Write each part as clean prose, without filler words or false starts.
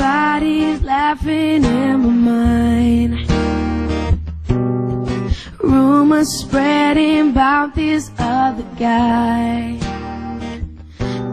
Everybody's laughing in my mind. Rumors spreading about this other guy.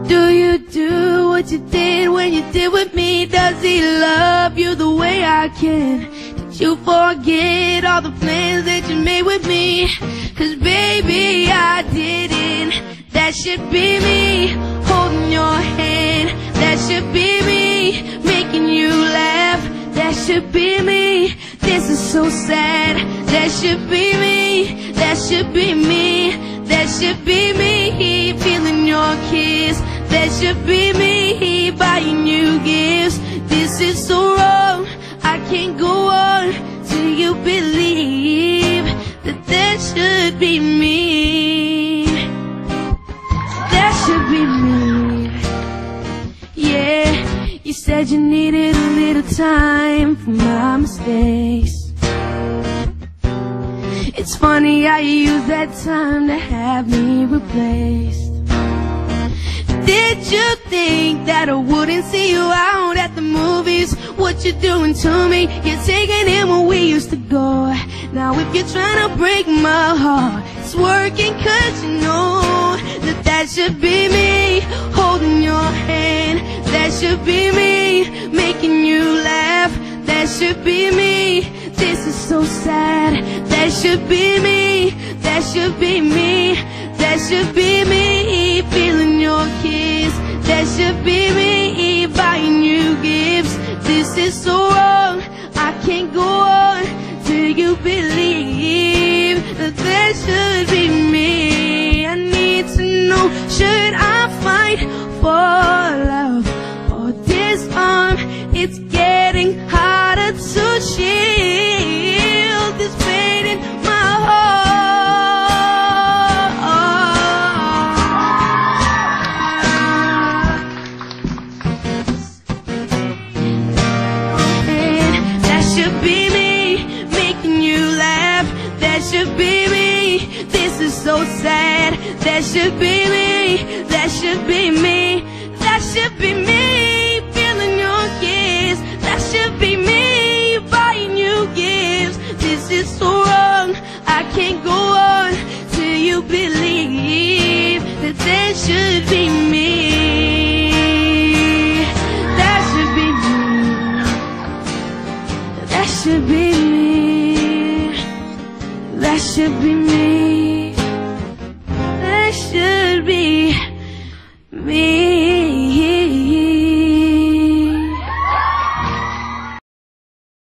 Do you do what you did when you did with me? Does he love you the way I can? Did you forget all the plans that you made with me? 'Cause baby, I didn't. That should be me, holding your hand. That should be me, making you laugh. That should be me, this is so sad. That should be me, that should be me. That should be me, feeling your kiss. That should be me, buying you gifts. This is so wrong, I can't go on till you believe that that should be me. That should be me. Yeah, you said you needed a little time for my mistakes. It's funny how you use that time to have me replaced. Did you think that I wouldn't see you out at the movies? What you doing to me? You're taking in where we used to go. Now if you're trying to break my heart, it's working 'cause you know that that should be me, holding your hand. That should be me, making you laugh. That should be me, this is so sad. That should be me, that should be me. That should be me, feeling your kiss. That should be me, buying you gifts. This is so wrong, I can't go on till you believe that that should be me. I need to know, should I fight for love or disarm? It's getting harder to shield this pain in my heart. That should be me, this is so sad. That should be me, that should be me. That should be me, feeling your kiss. That should be me, buying you gifts. This is so wrong, I can't go on till you believe that that should be me. That should be me. That should be me. That should be me. That should be me.